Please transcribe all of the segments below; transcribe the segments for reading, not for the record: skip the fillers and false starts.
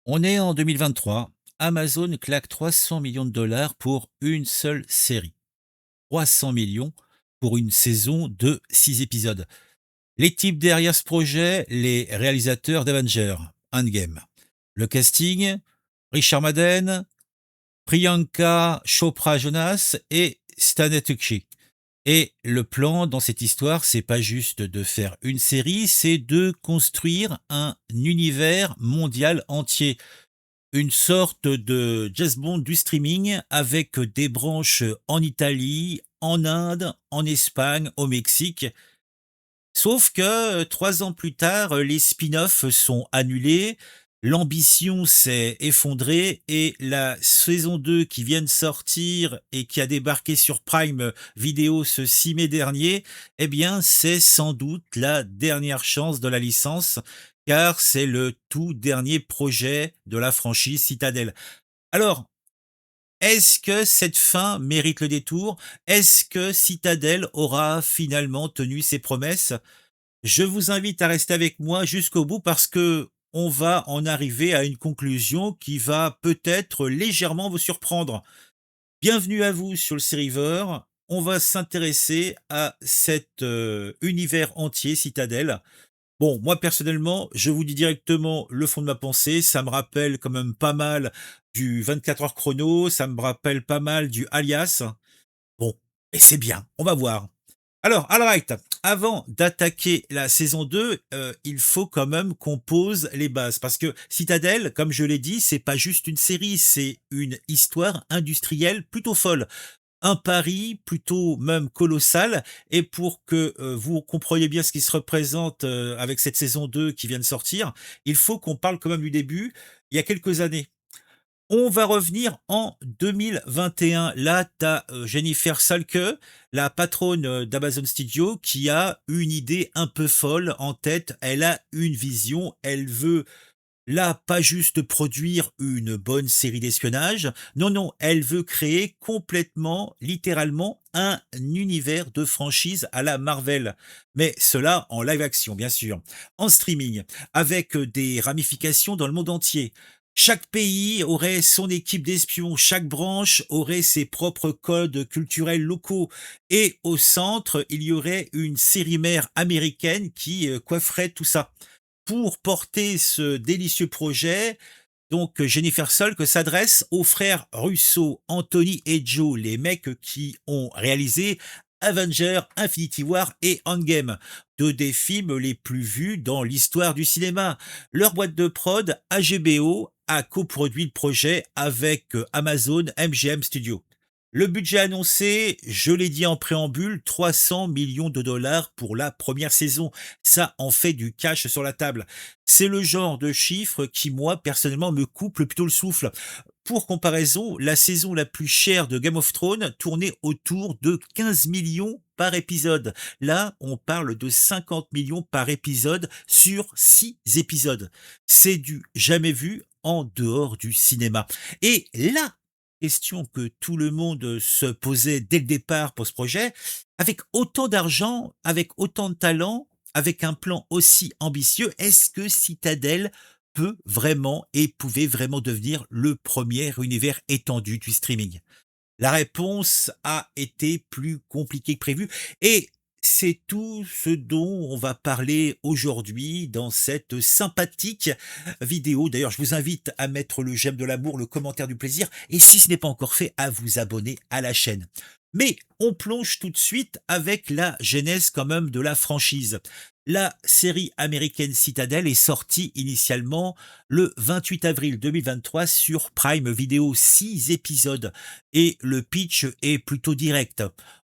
On est en 2023. Amazon claque 300 millions de dollars pour une seule série. 300 millions pour une saison de 6 épisodes. Les types derrière ce projet, les réalisateurs d'Avengers, Endgame. Le casting, Richard Madden, Priyanka Chopra Jonas et Stanley Tucci. Et le plan dans cette histoire, c'est pas juste de faire une série, c'est de construire un univers mondial entier, une sorte de James Bond du streaming avec des branches en Italie, en Inde, en Espagne, au Mexique. Sauf que 3 ans plus tard, les spin-offs sont annulés, l'ambition s'est effondrée et la saison 2 qui vient de sortir et qui a débarqué sur Prime Video ce 6 mai dernier, eh bien, c'est sans doute la dernière chance de la licence, car c'est le tout dernier projet de la franchise Citadel. Alors, est-ce que cette fin mérite le détour? Est-ce que Citadel aura finalement tenu ses promesses? Je vous invite à rester avec moi jusqu'au bout parce que on va en arriver à une conclusion qui va peut-être légèrement vous surprendre. Bienvenue à vous sur le Seriver. On va s'intéresser à cet univers entier, Citadel. Bon, moi personnellement, je vous dis directement le fond de ma pensée. Ça me rappelle quand même pas mal du 24 heures chrono. Ça me rappelle pas mal du Alias. Bon, et c'est bien. On va voir. Alors, alright, avant d'attaquer la saison 2, il faut quand même qu'on pose les bases. Parce que Citadel, comme je l'ai dit, c'est pas juste une série, c'est une histoire industrielle plutôt folle. Un pari plutôt même colossal. Et pour que vous compreniez bien ce qui se représente avec cette saison 2 qui vient de sortir, il faut qu'on parle quand même du début, il y a quelques années. On va revenir en 2021. Là, tu as Jennifer Salke, la patronne d'Amazon Studio, qui a une idée un peu folle en tête. Elle a une vision. Elle veut, là, pas juste produire une bonne série d'espionnage. Non, non, elle veut créer complètement, littéralement, un univers de franchise à la Marvel. Mais cela en live action, bien sûr. En streaming, avec des ramifications dans le monde entier. Chaque pays aurait son équipe d'espions, chaque branche aurait ses propres codes culturels locaux et au centre, il y aurait une série mère américaine qui coifferait tout ça. Pour porter ce délicieux projet, donc Jennifer Solk s'adresse aux frères Russo, Anthony et Joe, les mecs qui ont réalisé Avengers, Infinity War et Endgame, deux des films les plus vus dans l'histoire du cinéma. Leur boîte de prod, AGBO, a coproduit le projet avec Amazon MGM Studios. Le budget annoncé, je l'ai dit en préambule, 300 millions de dollars pour la première saison. Ça en fait du cash sur la table. C'est le genre de chiffre qui, moi, personnellement, me coupe plutôt le souffle. Pour comparaison, la saison la plus chère de Game of Thrones tournait autour de 15 millions par épisode. Là, on parle de 50 millions par épisode sur 6 épisodes. C'est du jamais vu en dehors du cinéma. Et la question que tout le monde se posait dès le départ pour ce projet, avec autant d'argent, avec autant de talent, avec un plan aussi ambitieux, est-ce que Citadel peut vraiment et pouvait vraiment devenir le premier univers étendu du streaming? La réponse a été plus compliquée que prévu et c'est tout ce dont on va parler aujourd'hui dans cette sympathique vidéo. D'ailleurs, je vous invite à mettre le j'aime de l'amour, le commentaire du plaisir et si ce n'est pas encore fait, à vous abonner à la chaîne. Mais on plonge tout de suite avec la genèse quand même de la franchise. La série américaine Citadel est sortie initialement le 28 avril 2023 sur Prime Video, 6 épisodes et le pitch est plutôt direct.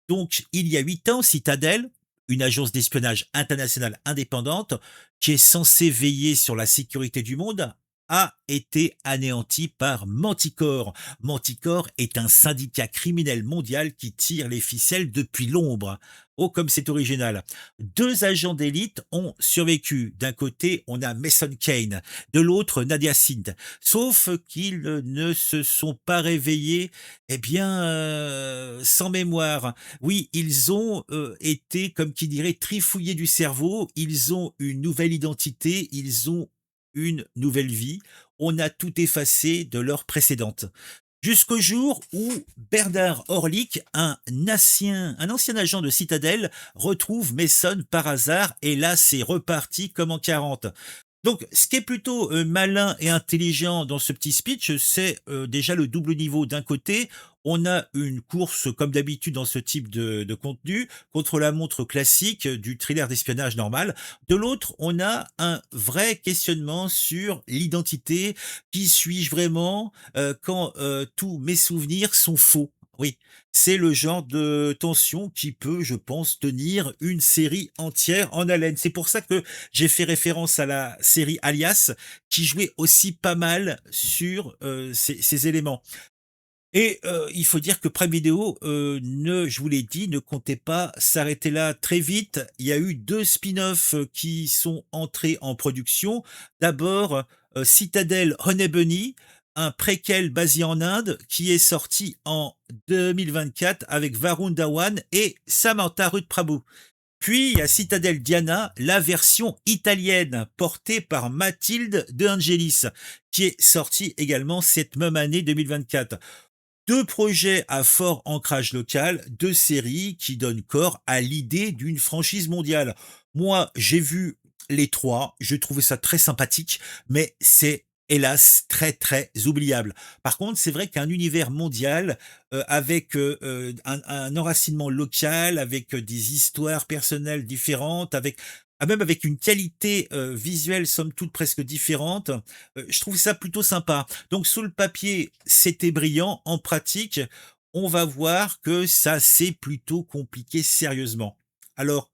Donc, il y a 8 ans, Citadel, une agence d'espionnage internationale indépendante qui est censée veiller sur la sécurité du monde, a été anéanti par Manticore. Manticore est un syndicat criminel mondial qui tire les ficelles depuis l'ombre. Oh, comme c'est original. Deux agents d'élite ont survécu. D'un côté, on a Mason Kane, de l'autre, Nadia Sindh. Sauf qu'ils ne se sont pas réveillés, eh bien, sans mémoire. Oui, ils ont été, comme qui dirait, trifouillés du cerveau. Ils ont une nouvelle identité. Ils ont une nouvelle vie. On a tout effacé de leur précédente. Jusqu'au jour où Bernard Orlick, un ancien agent de Citadel, retrouve Mason par hasard et là c'est reparti comme en 40. Donc ce qui est plutôt malin et intelligent dans ce petit speech, c'est déjà le double niveau. D'un côté, on a une course comme d'habitude dans ce type de contenu contre la montre classique du thriller d'espionnage normal. De l'autre, on a un vrai questionnement sur l'identité. Qui suis-je vraiment quand tous mes souvenirs sont faux? Oui, c'est le genre de tension qui peut, je pense, tenir une série entière en haleine. C'est pour ça que j'ai fait référence à la série Alias, qui jouait aussi pas mal sur ces éléments. Et il faut dire que Prime Video, je vous l'ai dit, ne comptait pas s'arrêter là très vite. Il y a eu 2 spin-offs qui sont entrés en production. D'abord, Citadel Honey Bunny, un préquel basé en Inde qui est sorti en 2024 avec Varun Dhawan et Samantha Ruth Prabhu. Puis il y a Citadel Diana, la version italienne portée par Mathilde De Angelis, qui est sortie également cette même année 2024. Deux projets à fort ancrage local, deux séries qui donnent corps à l'idée d'une franchise mondiale. Moi, j'ai vu les trois, j'ai trouvé ça très sympathique, mais c'est hélas très très oubliable. Par contre, c'est vrai qu'un univers mondial avec un enracinement local, avec des histoires personnelles différentes, même avec une qualité visuelle somme toute presque différente, je trouve ça plutôt sympa. Donc sous le papier, c'était brillant. En pratique, on va voir que ça c'est plutôt compliqué sérieusement. Alors,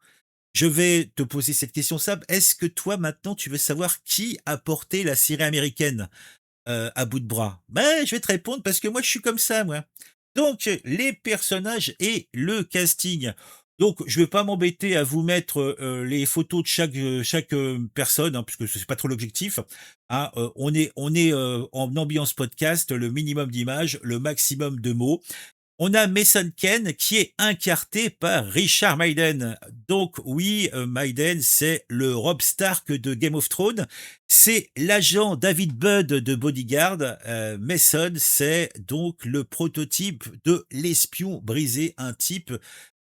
je vais te poser cette question Sab. Est-ce que toi maintenant tu veux savoir qui a porté la série américaine à bout de bras? Ben, je vais te répondre parce que moi je suis comme ça moi. Donc les personnages et le casting. Donc je vais pas m'embêter à vous mettre les photos de chaque personne hein, puisque c'est pas trop l'objectif. Hein, on est en ambiance podcast, le minimum d'images, le maximum de mots. On a Mason Ken qui est incarné par Richard Madden. Donc oui, Madden, c'est le Robb Stark de Game of Thrones. C'est l'agent David Budd de Bodyguard. Mason, c'est donc le prototype de l'espion brisé, un type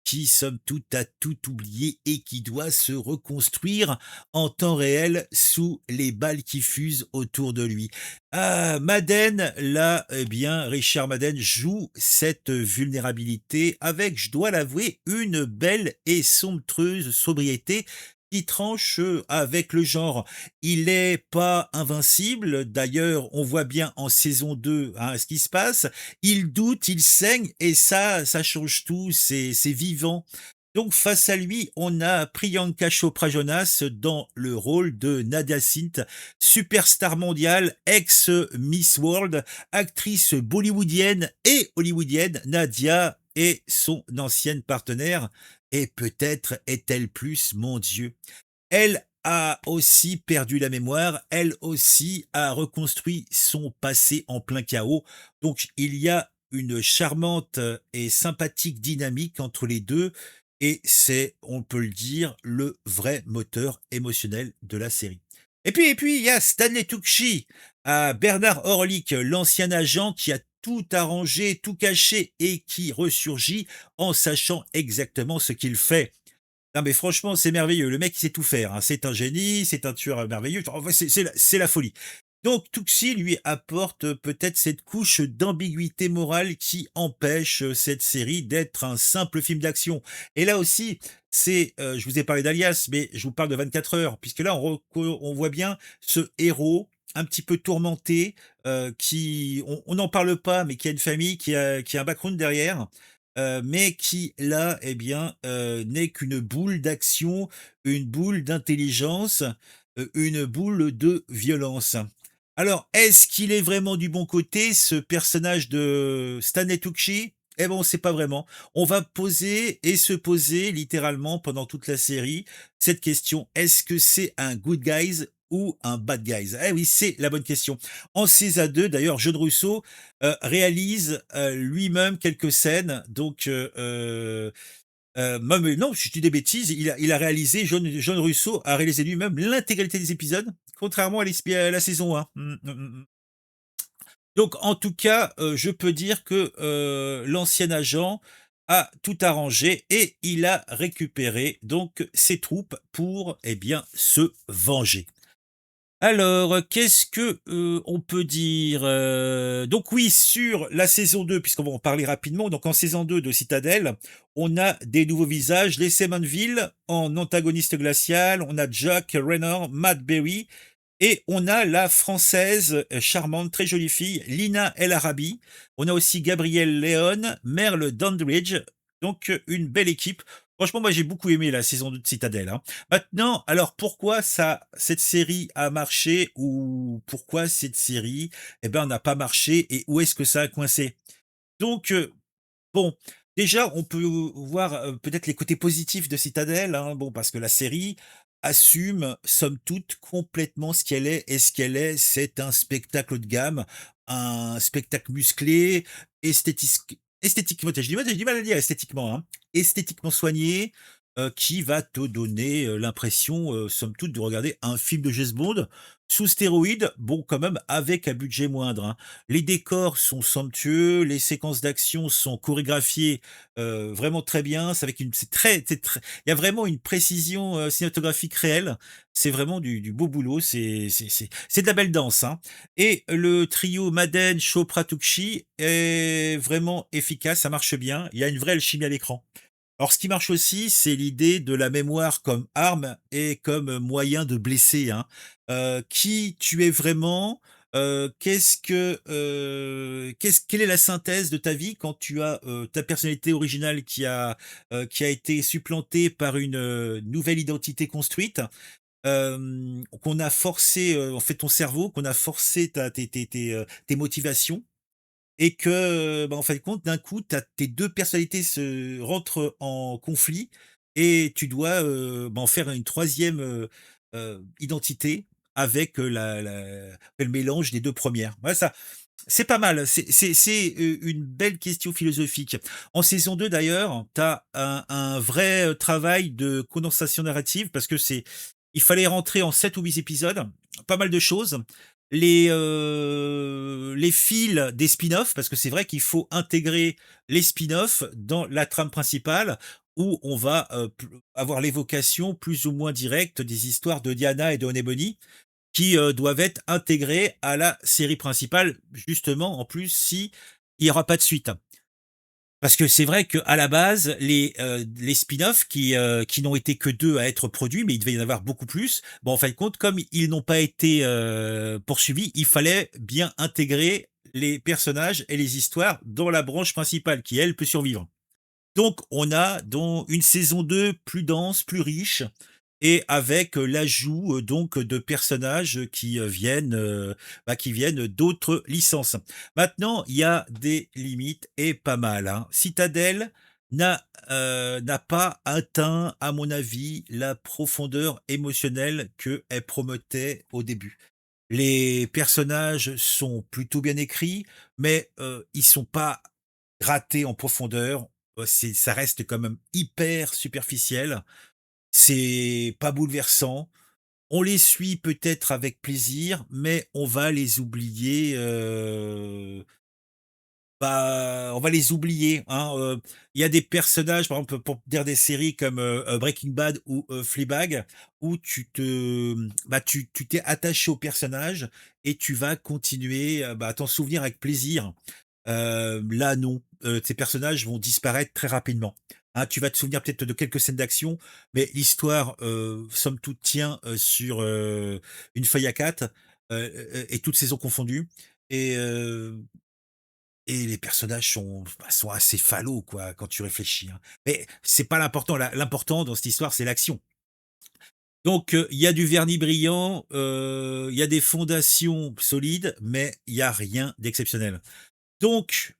qui, somme toute, a tout oublié et qui doit se reconstruire en temps réel sous les balles qui fusent autour de lui. Ah, Madden, là, eh bien, Richard Madden joue cette vulnérabilité avec, je dois l'avouer, une belle et somptueuse sobriété qui tranche avec le genre. Il est pas invincible, d'ailleurs, on voit bien en saison 2 hein, ce qui se passe. Il doute, il saigne, et ça change tout, c'est vivant. Donc face à lui, on a Priyanka Chopra Jonas dans le rôle de Nadia Singh, superstar mondiale, ex-Miss World, actrice bollywoodienne et hollywoodienne. Nadia est son ancienne partenaire et peut-être est-elle plus, mon Dieu. Elle a aussi perdu la mémoire, elle aussi a reconstruit son passé en plein chaos. Donc il y a une charmante et sympathique dynamique entre les deux et c'est, on peut le dire, le vrai moteur émotionnel de la série. Et puis il y a Stanley Tucci, à Bernard Orlick, l'ancien agent qui a tout arrangé, tout caché et qui ressurgit en sachant exactement ce qu'il fait. Non mais franchement, c'est merveilleux. Le mec, il sait tout faire. Hein. C'est un génie, c'est un tueur merveilleux. Enfin, c'est la folie. Donc Tuxi lui apporte peut-être cette couche d'ambiguïté morale qui empêche cette série d'être un simple film d'action. Et là aussi, je vous ai parlé d'Alias, mais je vous parle de 24 heures, puisque là on voit bien ce héros un petit peu tourmenté, on n'en parle pas, mais qui a une famille, qui a un background derrière, mais qui là, eh bien, n'est qu'une boule d'action, une boule d'intelligence, une boule de violence. Alors, est-ce qu'il est vraiment du bon côté, ce personnage de Stanley Tucci? Eh ben, on sait pas vraiment. On va poser et se poser littéralement pendant toute la série cette question. Est-ce que c'est un good guys ou un bad guys? Eh oui, c'est la bonne question. En 6 à 2, d'ailleurs, John Russo réalise lui-même quelques scènes. Donc, non, je dis des bêtises. Il a réalisé, John Russo a réalisé lui-même l'intégralité des épisodes. contrairement à la saison 1. Donc en tout cas, je peux dire que, l'ancien agent a tout arrangé et il a récupéré donc ses troupes pour, eh bien, se venger. Alors, qu'est-ce que, on peut dire? Donc oui, sur la saison 2, puisqu'on va en parler rapidement, donc en saison 2 de Citadel, on a des nouveaux visages, les Semonville en antagoniste glacial, on a Jack Raynor, Matt Berry et on a la française, charmante, très jolie fille, Lina El Arabi. On a aussi Gabrielle Léon, Merle Dandridge, donc une belle équipe. Franchement, moi, j'ai beaucoup aimé la saison 2 de Citadel, hein. Maintenant, alors pourquoi cette série a marché ou pourquoi cette série, eh ben, n'a pas marché et où est-ce que ça a coincé? Donc, bon, déjà, on peut voir, peut-être les côtés positifs de Citadel, hein. Bon, parce que la série assume, somme toute, complètement ce qu'elle est et ce qu'elle est, c'est un spectacle haut de gamme, un spectacle musclé, esthétiquement, j'ai du mal à le dire esthétiquement, hein, esthétiquement soigné, qui va te donner, l'impression, somme toute, de regarder un film de James Bond sous stéroïdes, bon, quand même avec un budget moindre, hein. Les décors sont somptueux, les séquences d'action sont chorégraphiées, vraiment très bien. C'est très il y a vraiment une précision, cinématographique réelle. C'est vraiment du beau boulot, c'est de la belle danse, hein et le trio Madden, Chopra, Tukshi est vraiment efficace, ça marche bien. Il y a une vraie alchimie à l'écran. Alors, ce qui marche aussi, c'est l'idée de la mémoire comme arme et comme moyen de blesser, hein. Qui tu es vraiment? Quelle est la synthèse de ta vie quand tu as, ta personnalité originale qui a été supplantée par une, nouvelle identité construite, qu'on a forcé, en fait, ton cerveau, qu'on a forcé tes motivations et que, bah, en fin de compte, d'un coup, tes 2 personnalités se rentrent en conflit et tu dois, bah, en faire une troisième identité avec, le mélange des 2 premières. Ouais, ça c'est pas mal, c'est, une belle question philosophique. En saison 2 d'ailleurs, tu as un vrai, travail de condensation narrative parce que il fallait rentrer en 7 ou 8 épisodes, pas mal de choses. Les fils des spin-offs, parce que c'est vrai qu'il faut intégrer les spin-offs dans la trame principale où on va, avoir l'évocation plus ou moins directe des histoires de Diana et de Honey Bunny qui, doivent être intégrés à la série principale, justement, en plus, si il y aura pas de suite. Parce que c'est vrai qu'à la base, les spin-offs qui n'ont été que 2 à être produits, mais il devait y en avoir beaucoup plus. Bon, en fin de compte, comme ils n'ont pas été, poursuivis, il fallait bien intégrer les personnages et les histoires dans la branche principale qui, elle, peut survivre. Donc on a dans une saison 2 plus dense, plus riche et avec, l'ajout, donc de personnages qui, qui viennent d'autres licences. Maintenant, il y a des limites et pas mal, hein. Citadel n'a pas atteint, à mon avis, la profondeur émotionnelle qu'elle promettait au début. Les personnages sont plutôt bien écrits, mais, ils sont pas grattés en profondeur. Ça reste quand même hyper superficiel. C'est pas bouleversant. On les suit peut-être avec plaisir, mais on va les oublier, on va les oublier, hein, il y a des personnages, par exemple, pour dire des séries comme, Breaking Bad ou, Fleabag, où tu t'es attaché au personnage et tu vas continuer, à t'en souvenir avec plaisir. Là non, ces personnages vont disparaître très rapidement. Hein, tu vas te souvenir peut-être de quelques scènes d'action, mais l'histoire, somme toute tient, sur, une feuille à 4, et toutes saisons confondues et les personnages sont assez fallot quoi, quand tu réfléchis, hein. Mais c'est pas l'important, l'important dans cette histoire, c'est l'action. Donc, il y a du vernis brillant, il y a des fondations solides, mais il y a rien d'exceptionnel. Donc,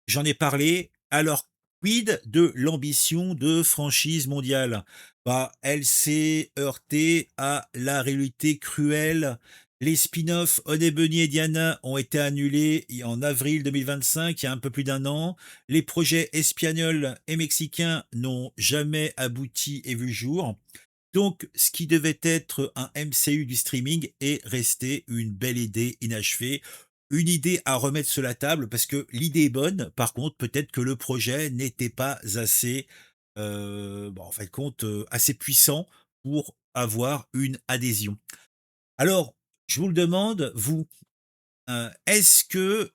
j'en ai parlé. Alors, quid de l'ambition de franchise mondiale? Bah, elle s'est heurtée à la réalité cruelle. Les spin-offs Honey Bunny et Diana ont été annulés en avril 2025, il y a un peu plus d'un an. Les projets espagnols et mexicains n'ont jamais abouti et vu le jour. Donc, ce qui devait être un MCU du streaming est resté une belle idée inachevée, une idée à remettre sur la table parce que l'idée est bonne. Par contre, peut-être que le projet n'était pas assez, en fin de compte, assez puissant pour avoir une adhésion. Alors, je vous le demande, vous, est-ce que,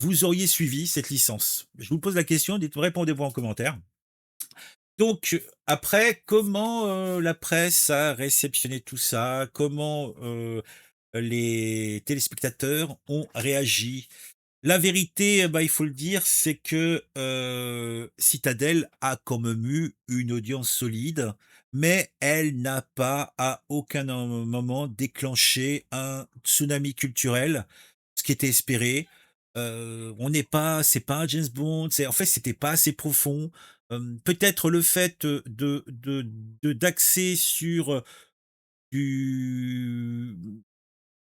vous auriez suivi cette licence? Je vous pose la question, dites répondez-moi en commentaire. Donc, après, comment, la presse a réceptionné tout ça? Comment, les téléspectateurs ont réagi? La vérité, bah, il faut le dire, c'est que, Citadel a quand même eu une audience solide, mais elle n'a pas, à aucun moment, déclenché un tsunami culturel, ce qui était espéré. On n'est pas c'est pas un James Bond, c'est en fait, c'était pas assez profond. Peut-être le fait, d'axer sur, du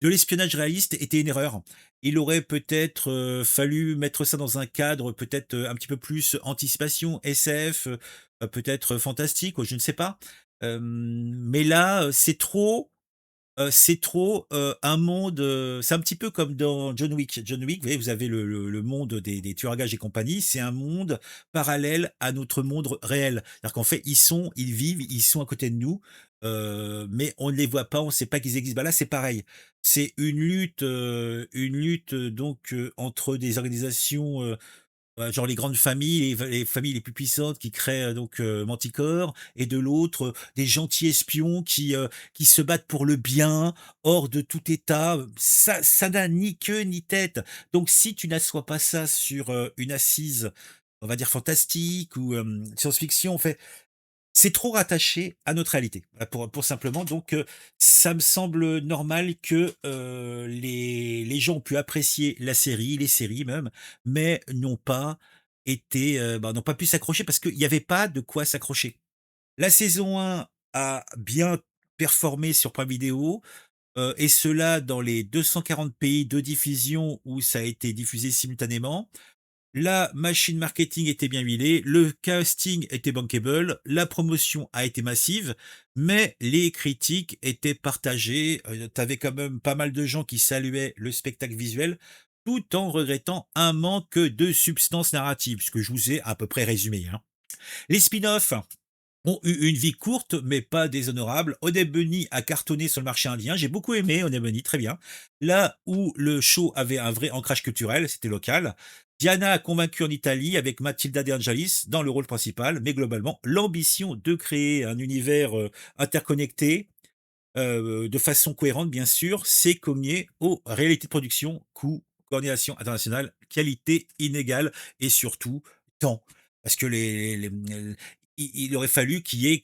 de l'espionnage réaliste était une erreur. Il aurait peut-être, fallu mettre ça dans un cadre peut-être, un petit peu plus anticipation, SF, peut-être fantastique, je ne sais pas. Mais là, c'est trop, un monde, c'est un petit peu comme dans John Wick. John Wick, vous voyez, vous avez le monde des tueurs à gages et compagnie, c'est un monde parallèle à notre monde réel. C'est-à-dire qu'en fait, ils vivent, ils sont à côté de nous, mais on ne les voit pas, on ne sait pas qu'ils existent. Bah, là, c'est pareil. C'est une lutte, donc, entre des organisations, genre les grandes familles, les familles les plus puissantes qui créent, donc, Manticore et de l'autre, des gentils espions qui se battent pour le bien, hors de tout état, ça n'a ni queue ni tête. Donc si tu n'assois pas ça sur, une assise, on va dire fantastique ou, science-fiction, en fait c'est trop rattaché à notre réalité, pour simplement donc ça me semble normal que, les gens ont pu apprécier la série, les séries même, mais n'ont pas été, n'ont pas pu s'accrocher parce qu'il y avait pas de quoi s'accrocher. La saison 1 a bien performé sur Prime Video, et cela dans les 240 pays de diffusion où ça a été diffusé simultanément. La machine marketing était bien huilée, le casting était bankable, la promotion a été massive, mais les critiques étaient partagées. Tu avais quand même pas mal de gens qui saluaient le spectacle visuel, tout en regrettant un manque de substance narrative, ce que je vous ai à peu près résumé, hein. Les spin-offs ont eu une vie courte, mais pas déshonorable. Honey Bunny a cartonné sur le marché indien. J'ai beaucoup aimé Honey Bunny, très bien. Là où le show avait un vrai ancrage culturel, c'était local. Diana a convaincu en Italie avec Matilda De Angelis dans le rôle principal, mais globalement, l'ambition de créer un univers interconnecté, de façon cohérente, bien sûr, c'est cogné aux réalités de production, coût, coordination internationale, qualité inégale et surtout temps. Parce que il aurait fallu qu'il y ait,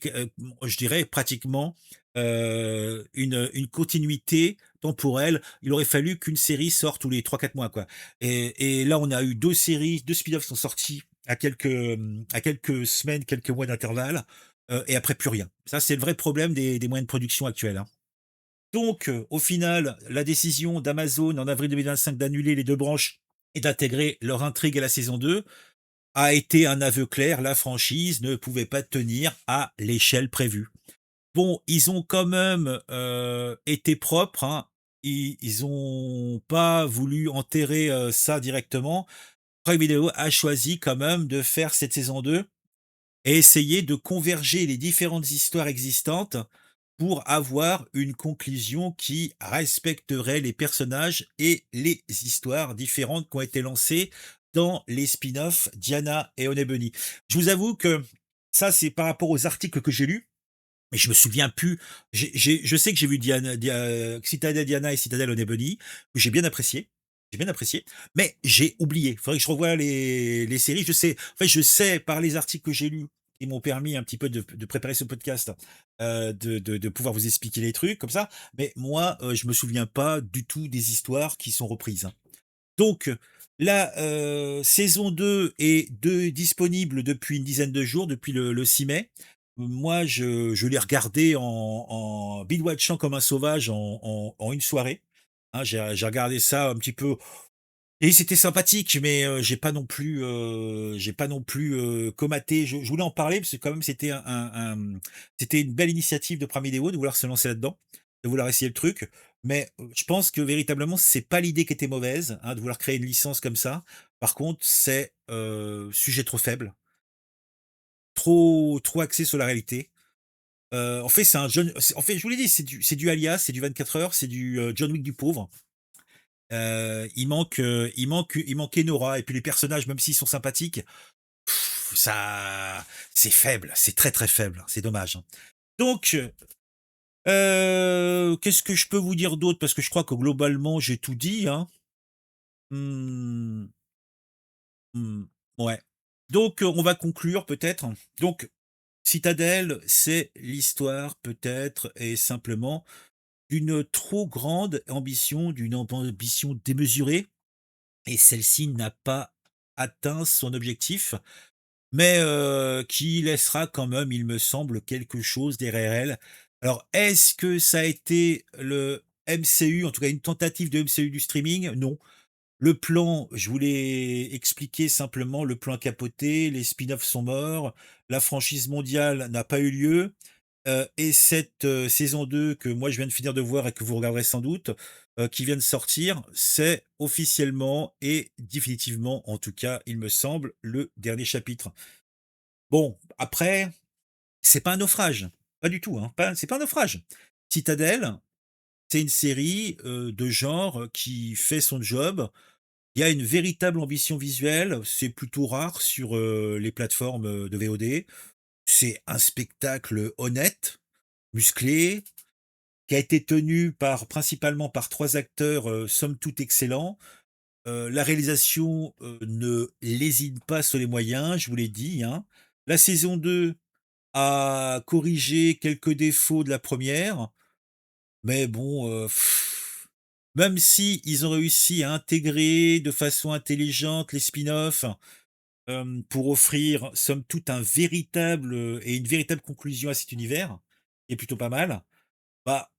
je dirais, pratiquement une continuité temporelle. Il aurait fallu qu'une série sorte tous les 3 4 mois, quoi. Et là, on a eu deux séries, deux spin-offs sont sortis à quelques semaines, quelques mois d'intervalle. Et après plus rien. Ça, c'est le vrai problème des moyens de production actuels, hein. Donc, au final, la décision d'Amazon en avril 2025 d'annuler les 2 branches et d'intégrer leur intrigue à la saison 2 a été un aveu clair, la franchise ne pouvait pas tenir à l'échelle prévue. Bon, ils ont quand même, été propres, hein. Ils ont pas voulu enterrer, ça directement. Prime Video a choisi quand même de faire cette saison 2 et essayer de converger les différentes histoires existantes pour avoir une conclusion qui respecterait les personnages et les histoires différentes qui ont été lancées dans les spin-offs Diana et Honey Bunny. Je vous avoue que ça, c'est par rapport aux articles que j'ai lus, mais je me souviens plus. Je sais que j'ai vu Citadel Diana et Citadel Honey Bunny, que j'ai bien apprécié. J'ai bien apprécié, mais j'ai oublié. Il faudrait que je revoie les séries. Je sais par les articles que j'ai lus qui m'ont permis un petit peu de préparer ce podcast, de pouvoir vous expliquer les trucs comme ça. Mais moi, je me souviens pas du tout des histoires qui sont reprises, hein. Donc, la saison 2 est disponible depuis une dizaine de jours, depuis le 6 mai. Moi, je l'ai regardé en binge-watchant comme un sauvage en une soirée. Hein, j'ai regardé ça un petit peu et c'était sympathique, mais j'ai pas non plus, comaté. Je voulais en parler parce que quand même c'était c'était une belle initiative de Prime Video de vouloir se lancer là-dedans, de vouloir essayer le truc. Mais, je pense que véritablement c'est pas l'idée qui était mauvaise, hein, de vouloir créer une licence comme ça. Par contre, c'est, sujet trop faible, trop axé sur la réalité. En fait, c'est un John c'est en fait, je vous l'ai dit, c'est du Alias, c'est du 24 heures, c'est du, John Wick du pauvre. Il manque Enora et puis les personnages, même s'ils sont sympathiques, ça c'est faible, c'est très, très faible, c'est dommage, hein. Donc, qu'est-ce que je peux vous dire d'autre? Parce que je crois que globalement j'ai tout dit, hein. Mmh, mmh, ouais. Donc, on va conclure peut-être. Donc, Citadel, c'est l'histoire peut-être et simplement d'une trop grande ambition, d'une ambition démesurée, et celle-ci n'a pas atteint son objectif, mais qui laissera quand même, il me semble, quelque chose derrière elle. Alors, est-ce que ça a été le MCU, en tout cas une tentative de MCU du streaming? Non. Le plan, je vous l'ai expliqué simplement, le plan a capoté, les spin-offs sont morts, la franchise mondiale n'a pas eu lieu. Et cette, saison 2 que moi je viens de finir de voir et que vous regarderez sans doute, qui vient de sortir, c'est officiellement et définitivement, en tout cas, il me semble, le dernier chapitre. Bon, après, c'est pas un naufrage, pas du tout, hein, c'est pas un naufrage. Citadel, c'est une série, de genre, qui fait son job. Il y a une véritable ambition visuelle, c'est plutôt rare sur, les plateformes, de VOD. C'est un spectacle honnête, musclé, qui a été tenu principalement par 3 acteurs, somme toute excellents. La réalisation, ne lésine pas sur les moyens, je vous l'ai dit, hein. La saison 2 a corrigé quelques défauts de la première, mais bon, même si ils ont réussi à intégrer de façon intelligente les spin-offs, pour offrir somme toute un véritable, et une véritable conclusion à cet univers, qui est plutôt pas mal, bah,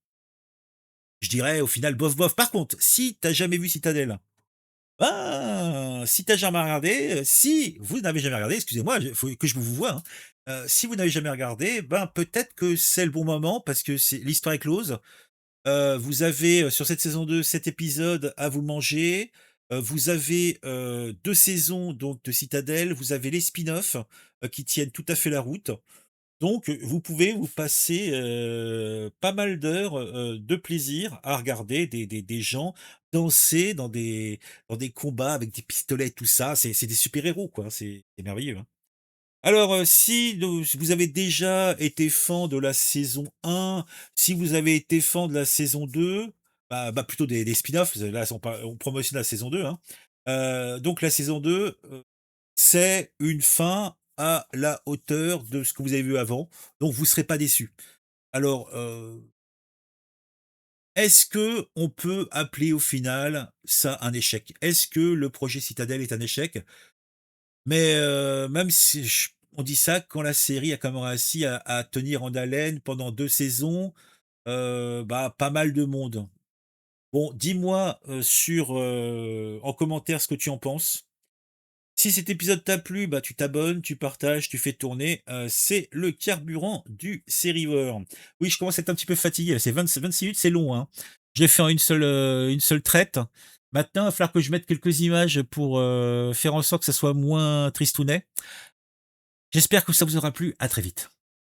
je dirais au final bof bof. Par contre, si tu as jamais vu Citadel, ben, si tu as jamais regardé, si vous n'avez jamais regardé, excusez-moi, il faut que je vous voie, hein. Si vous n'avez jamais regardé, ben, peut-être que c'est le bon moment parce que c'est l'histoire est close. Vous avez, sur cette saison 2 7 épisodes à vous manger. Vous avez, 2 saisons donc de Citadel. Vous avez les spin-offs, qui tiennent tout à fait la route. Donc, vous pouvez vous passer, pas mal d'heures, de plaisir à regarder des gens danser dans des combats avec des pistolets, tout ça. C'est des super héros, quoi. C'est merveilleux, hein. Alors, si vous avez déjà été fan de la saison 1, si vous avez été fan de la saison 2, plutôt des spin-offs, là on promotionne la saison 2, hein. Donc la saison 2, c'est une fin à la hauteur de ce que vous avez vu avant, donc vous serez pas déçus. Alors, est-ce que on peut appeler au final ça un échec? Est-ce que le projet Citadel est un échec? Mais, même si on dit ça quand la série a quand même réussi à tenir en haleine pendant 2 saisons, pas mal de monde. Bon, dis-moi, en commentaire ce que tu en penses. Si cet épisode t'a plu, tu t'abonnes, tu partages, tu fais tourner, c'est le carburant du Sérivore. Oui, je commence à être un petit peu fatigué là, c'est 26 minutes, c'est long, hein. Je l'ai fait en une seule traite. Maintenant, il va falloir que je mette quelques images pour, faire en sorte que ça soit moins tristounet. J'espère que ça vous aura plu, à très vite.